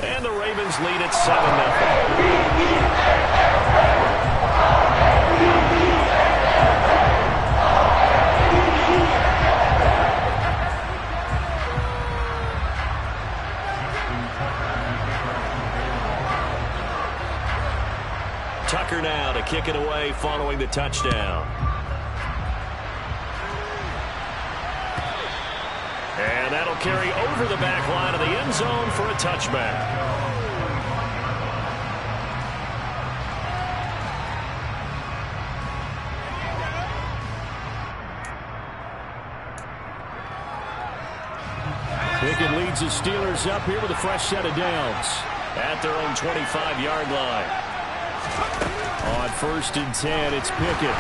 And the Ravens lead at 7-0. Tucker now to kick it away following the touchdown. And that'll carry over the back line of the end zone for a touchback. Pickett leads the Steelers up here with a fresh set of downs at their own 25-yard line. On 1st and 10, it's Pickett.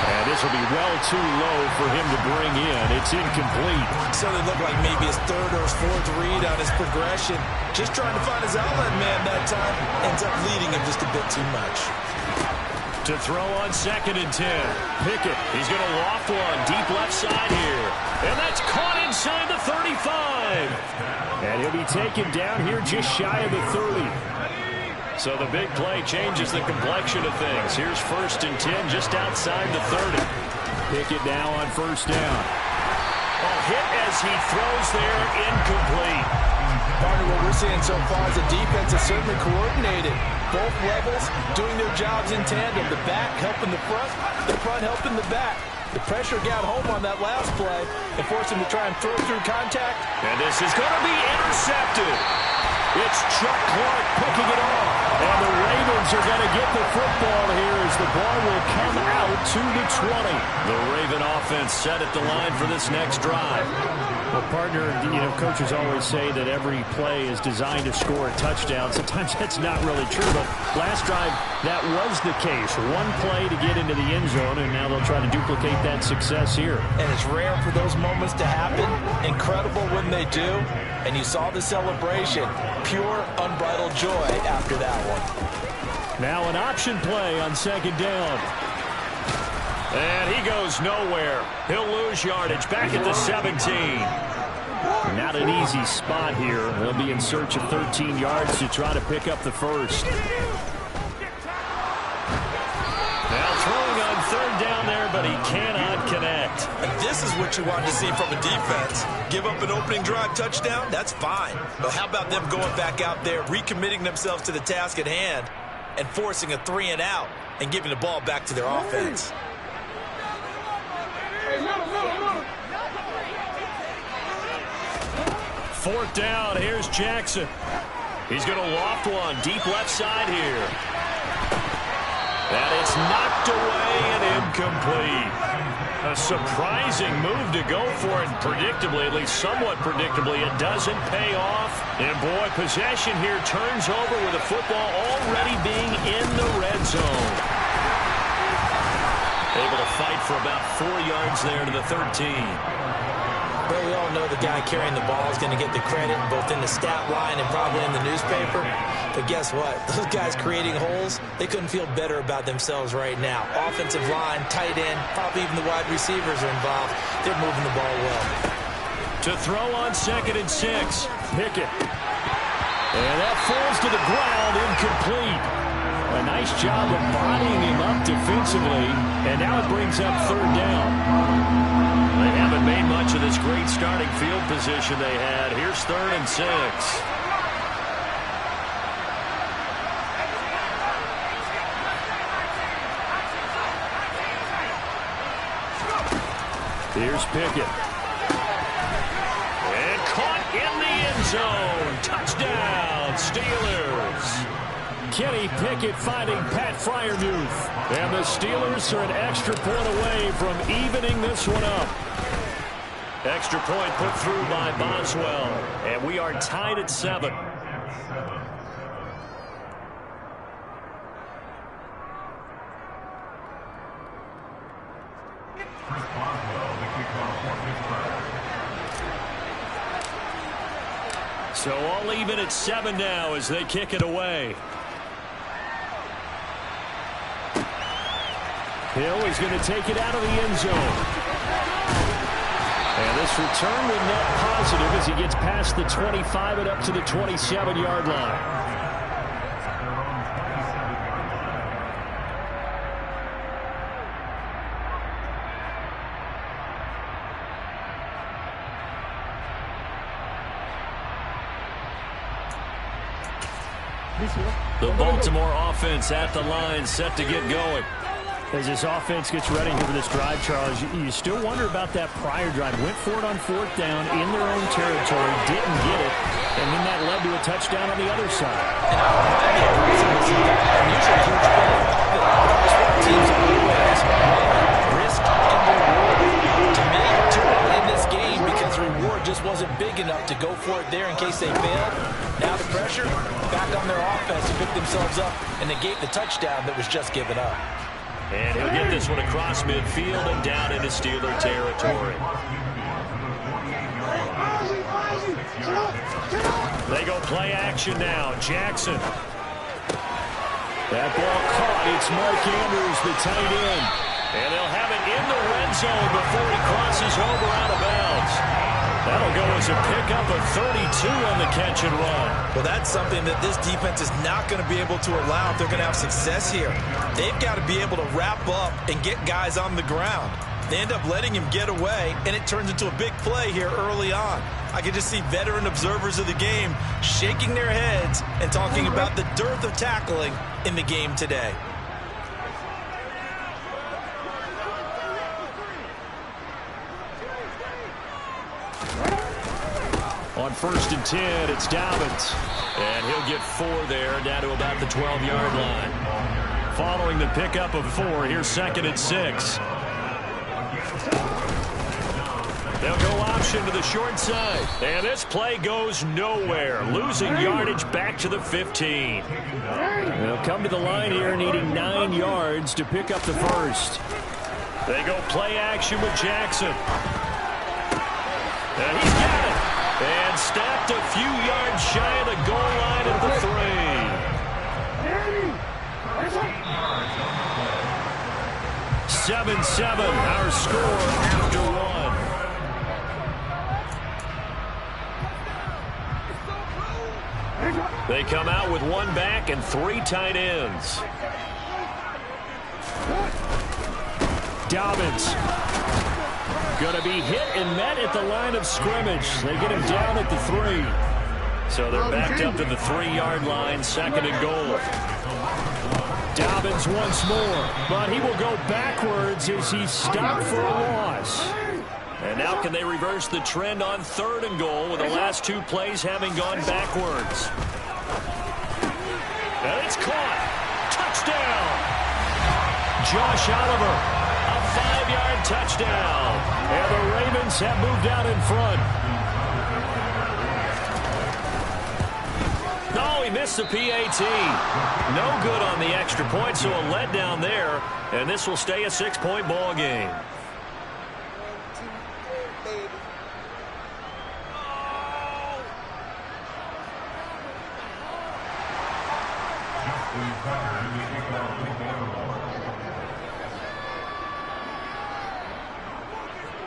And this will be well too low for him to bring in. It's incomplete. So it looked like maybe his 3rd or his 4th read on his progression. Just trying to find his outlet man that time. Ends up leading him just a bit too much. To throw on 2nd and 10. Pickett, he's going to loft one deep left side here. And that's caught inside the 35. And he'll be taken down here just shy of the 30. So the big play changes the complexion of things. Here's 1st and 10 just outside the 30. Pickett now on 1st down. A hit as he throws there, incomplete. Partner, what we're seeing so far is the defense is certainly coordinated. Both levels doing their jobs in tandem. The back helping the front helping the back. The pressure got home on that last play and forced him to try and throw through contact. And this is going to be intercepted. It's Chuck Clark picking it off. And the Ravens are going to get the football here as the ball will come out to the 20. The Raven offense set at the line for this next drive. Well, partner, coaches always say that every play is designed to score a touchdown. Sometimes that's not really true, but last drive, that was the case. One play to get into the end zone, and now they'll try to duplicate that success here. And it's rare for those moments to happen. Incredible when they do. And you saw the celebration. Pure, unbridled joy after that one. Now an option play on 2nd down. And he goes nowhere. He'll lose yardage back at the 17. Not an easy spot here. They'll be in search of 13 yards to try to pick up the first. Now throwing on 3rd down there, but he cannot connect. And this is what you want to see from a defense. Give up an opening drive touchdown, that's fine. But how about them going back out there, recommitting themselves to the task at hand, and forcing a 3-and-out and giving the ball back to their offense. 4th down, here's Jackson. He's going to loft one deep left side here. And it's knocked away and incomplete. A surprising move to go for it, predictably, at least somewhat predictably. It doesn't pay off. And boy, possession here turns over with the football already being in the red zone. Able to fight for about 4 yards there to the 13. Well, we all know the guy carrying the ball is going to get the credit both in the stat line and probably in the newspaper. But guess what? Those guys creating holes, they couldn't feel better about themselves right now. Offensive line, tight end, probably even the wide receivers are involved. They're moving the ball well. To throw on 2nd and 6. Pickett. And that falls to the ground, incomplete. A nice job of bodying him up defensively. And now it brings up 3rd down. They haven't made much of this great starting field position they had. Here's 3rd and 6. Here's Pickett. And caught in the end zone. Touchdown, Steelers. Kenny Pickett finding Pat Freiermuth. And the Steelers are an extra point away from evening this one up. Extra point put through by Boswell. And we are tied at 7. So all even at 7 now as they kick it away. Hill is going to take it out of the end zone. And this return will net positive as he gets past the 25 and up to the 27-yard line. The Baltimore offense at the line, set to get going. As this offense gets ready here for this drive, Charles, you still wonder about that prior drive. Went for it on 4th down in their own territory, didn't get it, and then that led to a touchdown on the other side. Risk and reward. To me, too early in this game because the reward just wasn't big enough to go for it there in case they failed. Now the pressure back on their offense to pick themselves up and negate the touchdown that was just given up. And he'll get this one across midfield and down into Steeler territory. They go play action now. Jackson. That ball caught. It's Mark Andrews, the tight end. And they'll have it in the red zone before he crosses over out of bounds. That'll go as a pickup of 32 on the catch and run. Well, that's something that this defense is not going to be able to allow if they're going to have success here. They've got to be able to wrap up and get guys on the ground. They end up letting him get away, and it turns into a big play here early on. I can just see veteran observers of the game shaking their heads and talking about the dearth of tackling in the game today. On 1st and 10, it's Dobbins. And he'll get 4 there, down to about the 12-yard line. Following the pickup of 4, here's 2nd and 6. They'll go option to the short side. And this play goes nowhere. Losing yardage back to the 15. They'll come to the line here needing 9 yards to pick up the first. They go play action with Jackson. And he's got it. And stopped a few yards shy of the goal line at the 3. 7-7, our score after 1. They come out with 1 back and 3 tight ends. Dobbins. Going to be hit and met at the line of scrimmage. They get him down at the 3. So they're backed up to the 3-yard line, 2nd and goal. Dobbins once more, but he will go backwards as he's stopped for a loss. And now can they reverse the trend on 3rd and goal with the last 2 plays having gone backwards? And it's caught. Touchdown. Josh Oliver. 5-yard touchdown. And the Ravens have moved out in front. No, he missed the PAT. No good on the extra point, so a letdown there. And this will stay a 6-point ball game.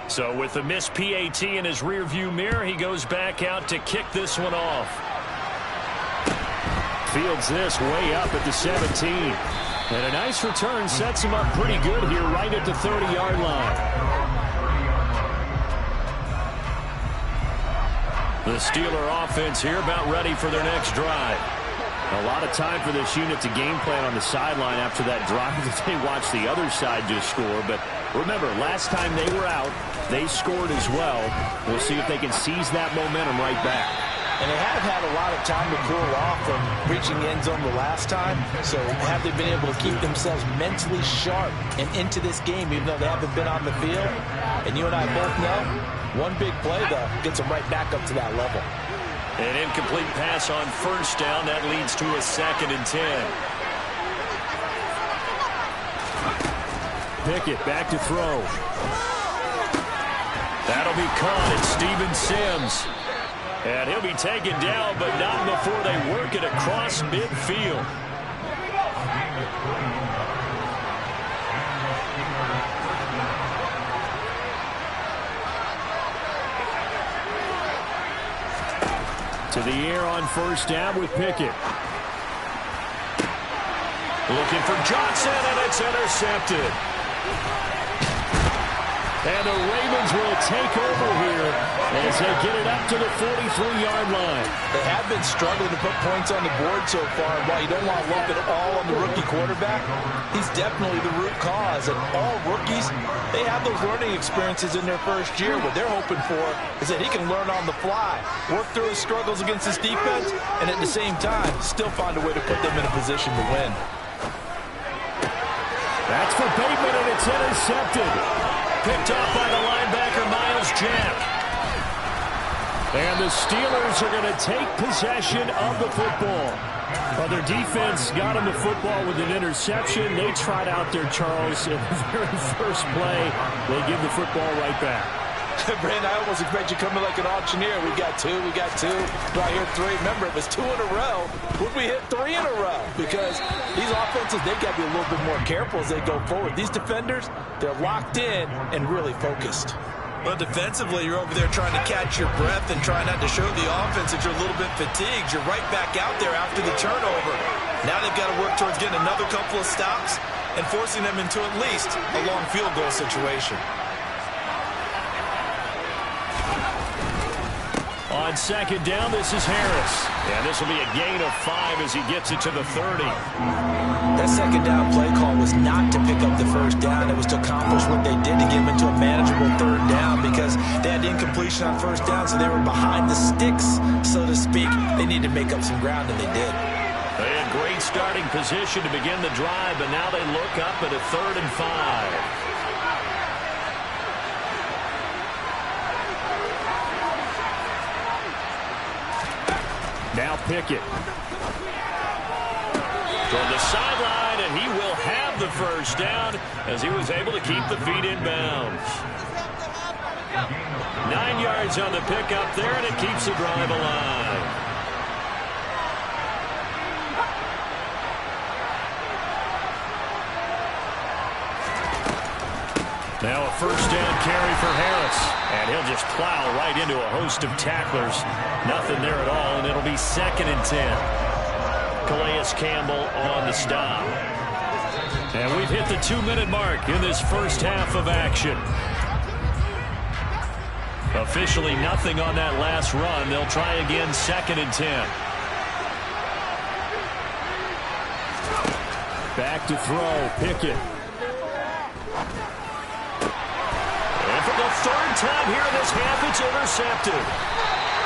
So with the missed PAT in his rearview mirror, he goes back out to kick this one off. Fields this way up at the 17. And a nice return sets him up pretty good here right at the 30-yard line. The Steeler offense here about ready for their next drive. A lot of time for this unit to game plan on the sideline after that drive that they watched the other side just score. But remember, last time they were out, they scored as well. We'll see if they can seize that momentum right back. And they have had a lot of time to cool off from reaching the end zone the last time. So have they been able to keep themselves mentally sharp and into this game, even though they haven't been on the field? And you and I both know, one big play, though, gets them right back up to that level. An incomplete pass on 1st down. That leads to a 2nd and 10. Pickett back to throw. That'll be caught. It's Steven Sims. And he'll be taken down, but not before they work it across midfield. To the air on first down with Pickett. Looking for Johnson, and it's intercepted. And the Ravens will take over here as they get it up to the 43-yard line. They have been struggling to put points on the board so far. And while you don't want to lump it all on the rookie quarterback, he's definitely the root cause. And all rookies, they have those learning experiences in their first year. What they're hoping for is that he can learn on the fly, work through his struggles against his defense, and at the same time, still find a way to put them in a position to win. That's for Bateman, and it's intercepted. Picked off by the linebacker, Miles Jack. And the Steelers are going to take possession of the football. Well, their defense got them the football with an interception. They tried out there, Charles, in the very first play. They give the football right back. Brandon, I almost expect you coming like an auctioneer. We got two. Right here, three. Remember, it was 2 in a row. Would we hit 3 in a row? Because these offenses, they got to be a little bit more careful as they go forward. These defenders, they're locked in and really focused. Well, defensively, you're over there trying to catch your breath and try not to show the offense that you're a little bit fatigued. You're right back out there after the turnover. Now they've got to work towards getting another couple of stops and forcing them into at least a long field goal situation. On second down, this is Harris. And this will be a gain of 5 as he gets it to the 30. That second down play call was not to pick up the first down. It was to accomplish what they did to get them into a manageable third down because they had incompletion on first down, so they were behind the sticks, so to speak. They needed to make up some ground, and they did. They had great starting position to begin the drive, but now they look up at a 3rd and 5. Now Pickett. Toward the sideline, and he will have the first down as he was able to keep the feet in bounds. 9 yards on the pickup there, and it keeps the drive alive. Now a first down carry for Harris. And he'll just plow right into a host of tacklers. Nothing there at all, and it'll be 2nd and 10. Calais Campbell on the stop. And we've hit the 2-minute mark in this first half of action. Officially nothing on that last run. They'll try again 2nd and 10. Back to throw, Pickett. For the 3rd time here in this half, it's intercepted.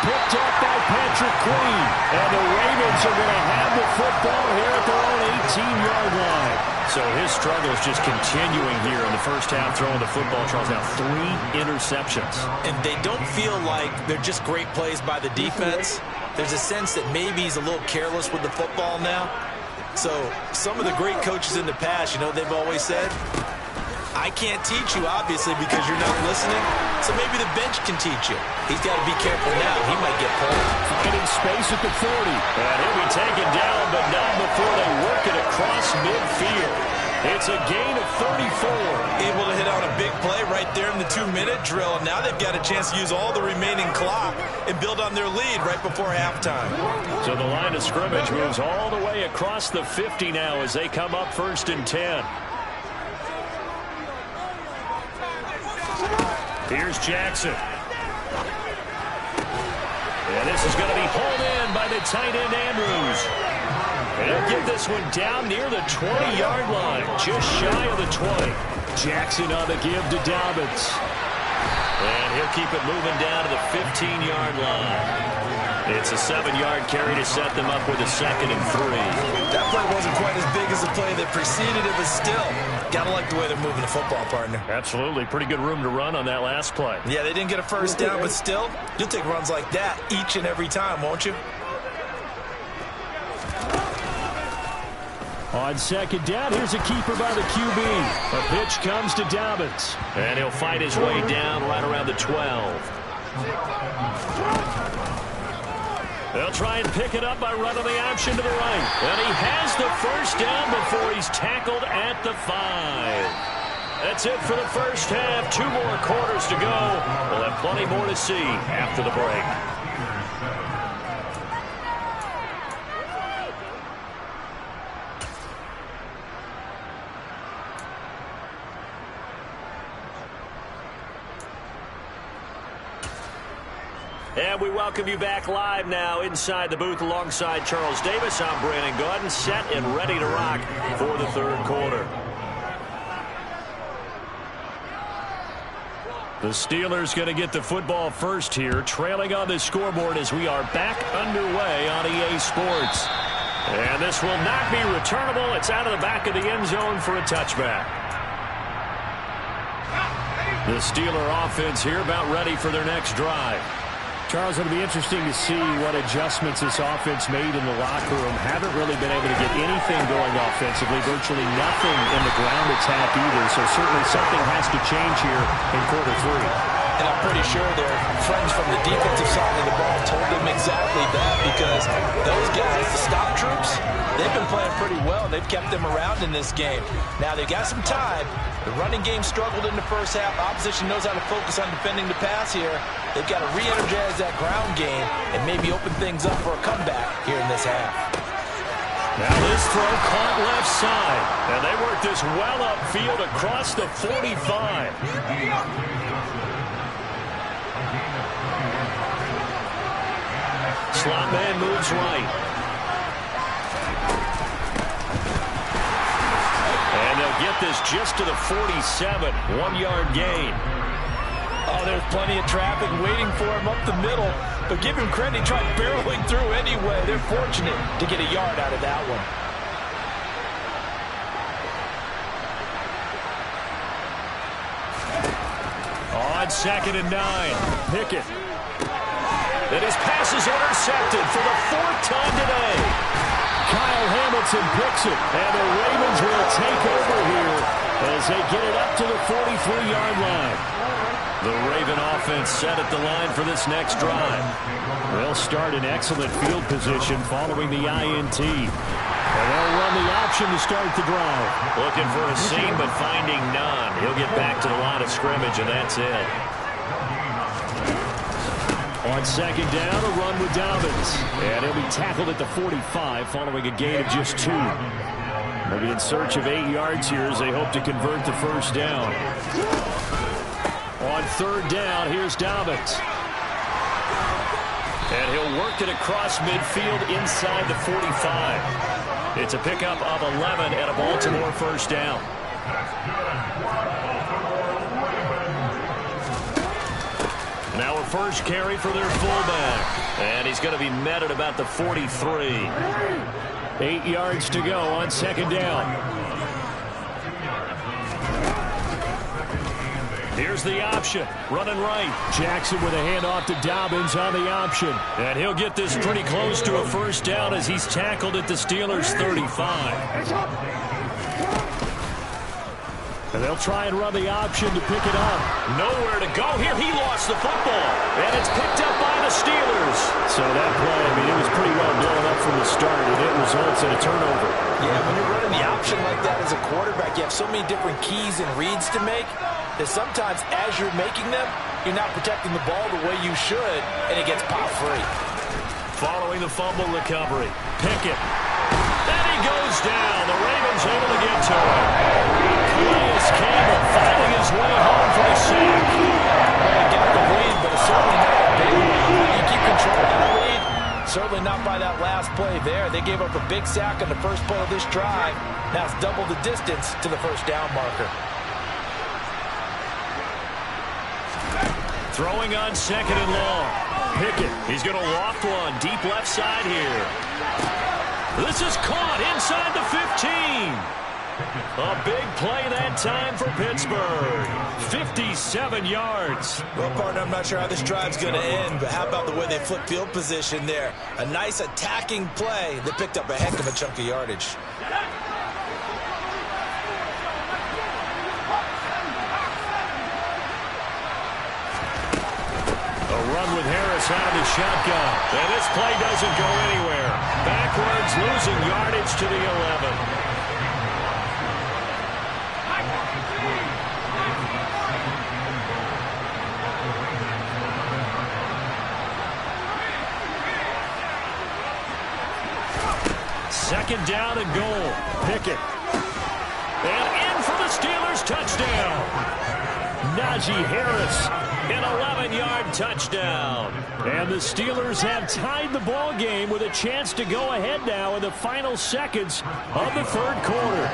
Picked up by Patrick Queen. And the Ravens are going to have the football here at their own 18-yard line. So his struggle is just continuing here in the first half, throwing the football. Charles, now 3 interceptions. And they don't feel like they're just great plays by the defense. There's a sense that maybe he's a little careless with the football now. So some of the great coaches in the past, you know, they've always said, I can't teach you, obviously, because you're not listening. So maybe the bench can teach you. He's got to be careful now. He might get pulled. Finding space at the 40. And he'll be taken down, but not before they work it across midfield. It's a gain of 34. Able to hit on a big play right there in the 2-minute drill. And now they've got a chance to use all the remaining clock and build on their lead right before halftime. So the line of scrimmage moves all the way across the 50 now as they come up 1st and 10. Here's Jackson. And this is going to be hauled in by the tight end, Andrews. And he'll get this one down near the 20-yard line, just shy of the 20. Jackson on the give to Dobbins. And he'll keep it moving down to the 15-yard line. It's a 7-yard carry to set them up with a 2nd and 3. That play wasn't quite as big as the play that preceded it, but still, gotta like the way they're moving the football, partner. Absolutely. Pretty good room to run on that last play. Yeah, they didn't get a first down, but still, you'll take runs like that each and every time, won't you? On 2nd down, here's a keeper by the QB. A pitch comes to Dobbins. And he'll fight his way down right around the 12. They'll try and pick it up by running the option to the right. And he has the first down before he's tackled at the 5. That's it for the first half. 2 more quarters to go. We'll have plenty more to see after the break. And we welcome you back live now inside the booth alongside Charles Davis. I'm Brandon Gaudin, set and ready to rock for the third quarter. The Steelers going to get the football first here, trailing on the scoreboard as we are back underway on EA Sports. And this will not be returnable. It's out of the back of the end zone for a touchback. The Steeler offense here about ready for their next drive. Charles, it'll be interesting to see what adjustments this offense made in the locker room. Haven't really been able to get anything going offensively, virtually nothing in the ground attack either. So certainly something has to change here in quarter three. And I'm pretty sure their friends from the defensive side of the ball told them exactly that, because those guys, the stop troops, they've been playing pretty well. They've kept them around in this game. Now they've got some time. The running game struggled in the first half. Opposition knows how to focus on defending the pass here. They've got to re-energize that ground game and maybe open things up for a comeback here in this half. Now this throw caught left side. And they work this well upfield across the 45. Slot man moves right. And they'll get this just to the 47. 1-yard gain. Oh, there's plenty of traffic waiting for him up the middle. But give him credit, he tried barreling through anyway. They're fortunate to get a yard out of that one. On 2nd and 9. Pickett. And his pass is intercepted for the 4th time today. Kyle Hamilton picks it, and the Ravens will take over here as they get it up to the 43-yard line. The Raven offense set at the line for this next drive. They'll start in excellent field position following the INT. And they'll run the option to start the drive. Looking for a seam, but finding none. He'll get back to the line of scrimmage, and that's it. On 2nd down, a run with Dobbins. And he'll be tackled at the 45 following a gain of just 2. They'll be in search of 8 yards here as they hope to convert the first down. On 3rd down, here's Dobbins. And he'll work it across midfield inside the 45. It's a pickup of 11 and a Baltimore first down. Now a first carry for their fullback. And he's going to be met at about the 43. 8 yards to go on 2nd down. Here's the option. Running right. Jackson with a handoff to Dobbins on the option. And he'll get this pretty close to a first down as he's tackled at the Steelers' 35. And they'll try and run the option to pick it up. Nowhere to go here. He lost the football. And it's picked up by the Steelers. So that play, I mean, it was pretty well blown up from the start, and it results in a turnover. Yeah, when you're running the option like that as a quarterback, you have so many different keys and reads to make that sometimes as you're making them, you're not protecting the ball the way you should, and it gets pop free. Following the fumble recovery, Pickett. And he goes down. The Ravens able to get to him. Calais Campbell finding his way home for the sack. Well, he got the lead, but it's certainly not a big one. You keep control of the lead, certainly not by that last play there. They gave up a big sack on the first play of this drive. Now it's double the distance to the first down marker. Throwing on 2nd and long. Pickett, he's going to loft one deep left side here. This is caught inside the 15. A big play that time for Pittsburgh. 57 yards. Well, partner, I'm not sure how this drive's going to end, but how about the way they flip field position there? A nice attacking play that picked up a heck of a chunk of yardage. A run with Harris out of the shotgun. And this play doesn't go anywhere. Backwards, losing yardage to the 11. Second down and goal. Pickett. And in for the Steelers touchdown. Najee Harris, an 11-yard touchdown. And the Steelers have tied the ball game with a chance to go ahead now in the final seconds of the third quarter.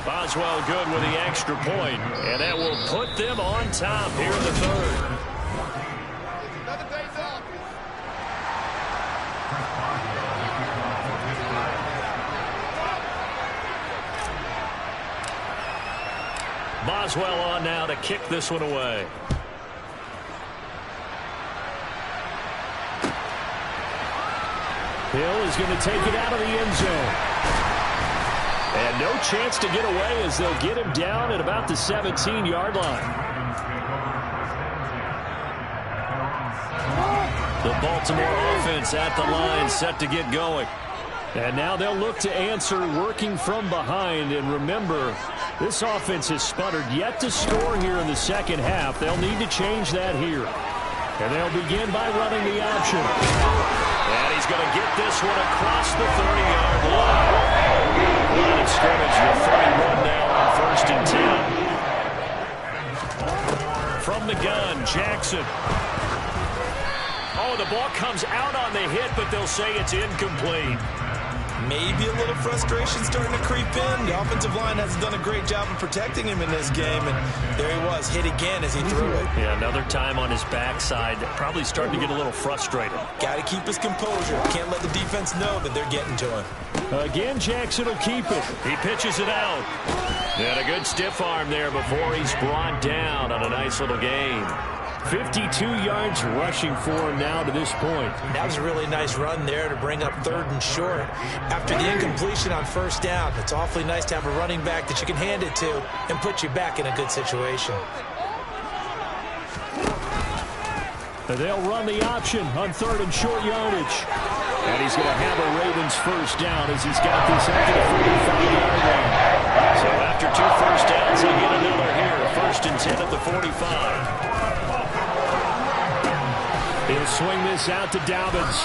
Boswell good with the extra point, and that will put them on top here in the third. Boswell on now to kick this one away. Hill is going to take it out of the end zone. And no chance to get away as they'll get him down at about the 17-yard line. The Baltimore offense at the line set to get going. And now they'll look to answer working from behind. And remember, this offense has sputtered yet to score here in the second half. They'll need to change that here. And they'll begin by running the option. And he's going to get this one across the 30-yard line. Line of scrimmage with 31 now on 1st and 10. From the gun, Jackson. Oh, the ball comes out on the hit, but they'll say it's incomplete. Maybe a little frustration starting to creep in. The offensive line hasn't done a great job of protecting him in this game, and there he was, hit again as he threw it. Yeah, another time on his backside, probably starting to get a little frustrated. Got to keep his composure. Can't let the defense know that they're getting to him. Again, Jackson will keep it. He pitches it out. And a good stiff arm there before he's brought down on a nice little gain. 52 yards rushing for him now to this point. That was a really nice run there to bring up 3rd and short. After the incompletion on 1st down, it's awfully nice to have a running back that you can hand it to and put you back in a good situation. They'll run the option on 3rd and short yardage. And he's going to have a Ravens first down as he's got this up to the 45-yard line. So after 2 first downs, he'll get another here. 1st and 10 at the 45. He'll swing this out to Dobbins.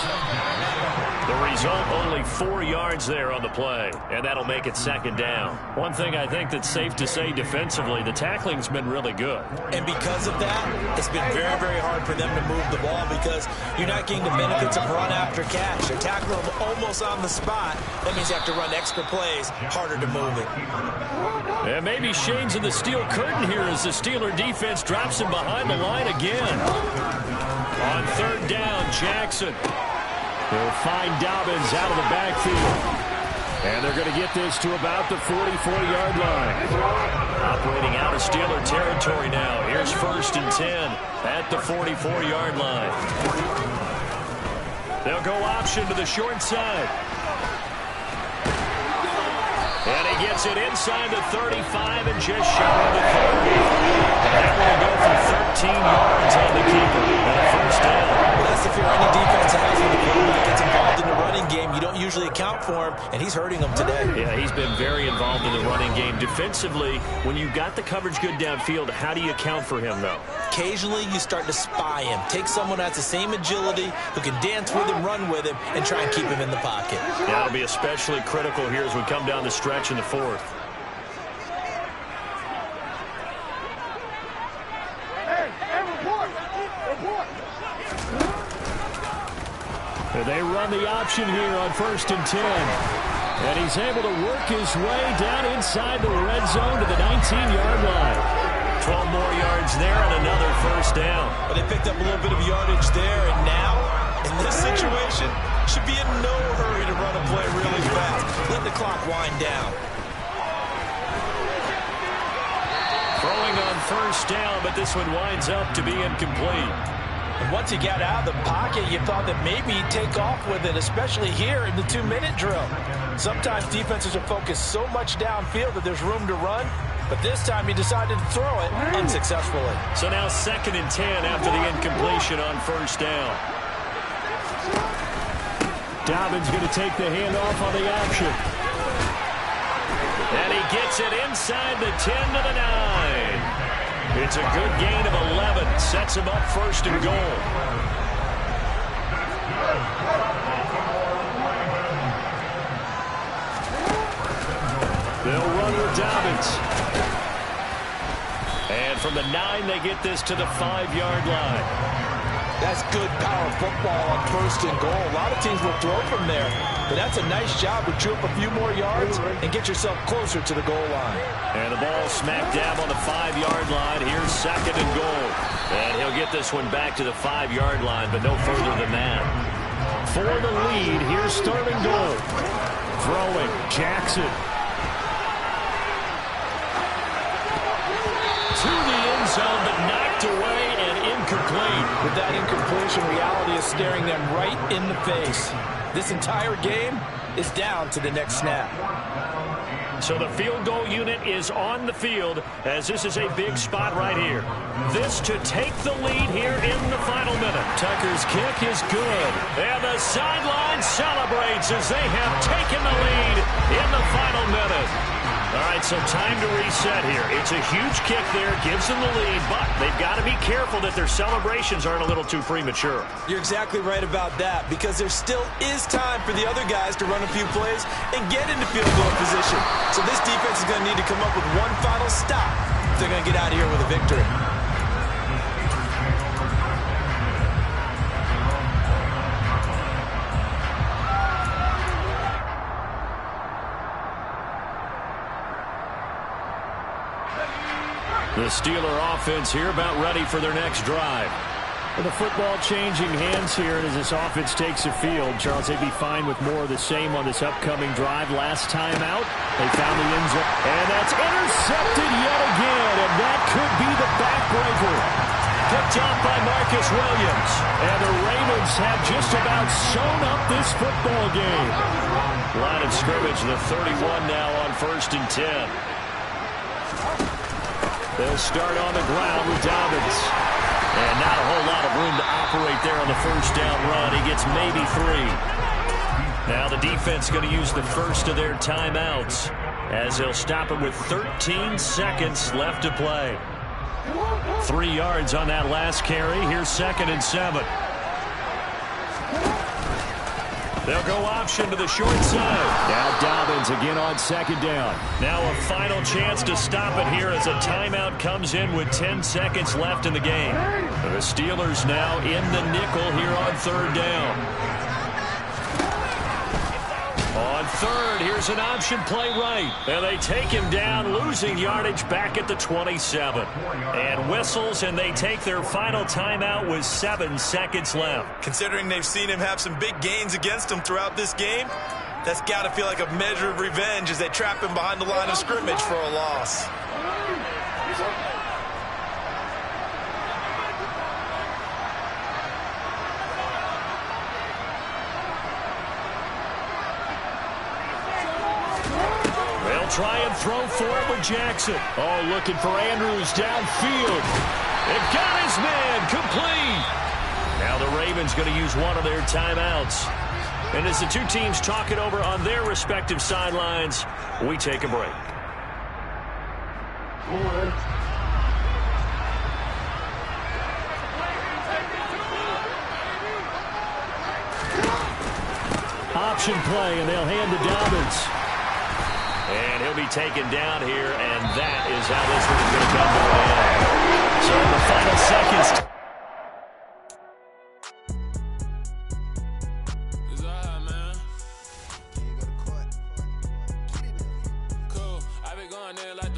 The result, only 4 yards there on the play, and that'll make it 2nd down. One thing I think that's safe to say defensively, the tackling's been really good. And because of that, it's been very, very hard for them to move the ball because you're not getting the benefits of run after catch. They're tackling them almost on the spot. That means you have to run extra plays, harder to move it. And maybe Shane's in the steel curtain here as the Steeler defense drops him behind the line again. On 3rd down, Jackson. He'll find Dobbins out of the backfield. And they're going to get this to about the 44-yard line. Operating out of Steeler territory now. Here's 1st and 10 at the 44-yard line. They'll go option to the short side. And he gets it inside the 35 and just shy of the 30. And that will go for 13 yards on the keeper and a 1st down. Well, that's if you're any defense has when the quarterback gets involved in the running game. You don't usually account for him, and he's hurting them today. Yeah, he's been very involved in the running game. Defensively, when you've got the coverage good downfield, how do you account for him, though? Occasionally, you start to spy him. Take someone who has the same agility, who can dance with him, run with him, and try and keep him in the pocket. That'll be especially critical here as we come down the stretch in the 4th. They run the option here on 1st and 10. And he's able to work his way down inside the red zone to the 19-yard line. 12 more yards there and another 1st down. But they picked up a little bit of yardage there, and now, in this situation, should be in no hurry to run a play really fast. Let the clock wind down. Throwing on 1st down, but this one winds up to be incomplete. And once he got out of the pocket, you thought that maybe he'd take off with it, especially here in the 2-minute drill. Sometimes defenses are focused so much downfield that there's room to run, but this time he decided to throw it unsuccessfully. So now 2nd and 10 after the incompletion on 1st down. Dobbins going to take the handoff on the action. And he gets it inside the 10 to the 9. It's a good gain of 11. Sets him up 1st and goal. They'll run with Dobbins. And from the 9, they get this to the 5-yard line. That's good power football on 1st and goal. A lot of teams will throw from there, but that's a nice job to chew up a few more yards and get yourself closer to the goal line. And the ball smack dab on the 5-yard line. Here's 2nd and goal. And he'll get this one back to the 5-yard line, but no further than that. For the lead, here's 3rd and goal. Throwing, Jackson. To the end zone, but knocked away and incomplete. With that incompletion, reality is staring them right in the face. This entire game is down to the next snap. So the field goal unit is on the field as this is a big spot right here. This to take the lead here in the final minute. Tucker's kick is good. And the sideline celebrates as they have taken the lead in the final minute. All right, so time to reset here. It's a huge kick there, gives them the lead, but they've got to be careful that their celebrations aren't a little too premature. You're exactly right about that, because there still is time for the other guys to run a few plays and get into field goal position. So this defense is going to need to come up with one final stop if they're going to get out of here with a victory. The Steeler offense here about ready for their next drive. With the football changing hands here as this offense takes the field, Charles, they'd be fine with more of the same on this upcoming drive. Last time out, they found the end zone. And that's intercepted yet again, and that could be the backbreaker. Picked off by Marcus Williams. And the Ravens have just about sewn up this football game. Line of scrimmage, the 31 now on 1st and 10. They'll start on the ground with Dobbins. And not a whole lot of room to operate there on the 1st down run. He gets maybe 3. Now the defense going to use the first of their timeouts as they'll stop it with 13 seconds left to play. 3 yards on that last carry. Here's 2nd and 7. They'll go option to the short side. Now Dobbins again on 2nd down. Now a final chance to stop it here as a timeout comes in with 10 seconds left in the game. The Steelers now in the nickel here on 3rd down. On 3rd, here's an option play right. And they take him down, losing yardage back at the 27. And whistles, and they take their final timeout with 7 seconds left. Considering they've seen him have some big gains against him throughout this game, that's got to feel like a measure of revenge as they trap him behind the line of scrimmage for a loss. Try and throw for it with Jackson. Oh, looking for Andrews downfield. It got his man complete. Now the Ravens going to use one of their timeouts. And as the two teams talk it over on their respective sidelines, we take a break. Option play, and they'll hand to Dobbins. And he'll be taken down here, and that is how this one is going to come to an end. So in the final seconds. It's all right, man. Cool. I been going there like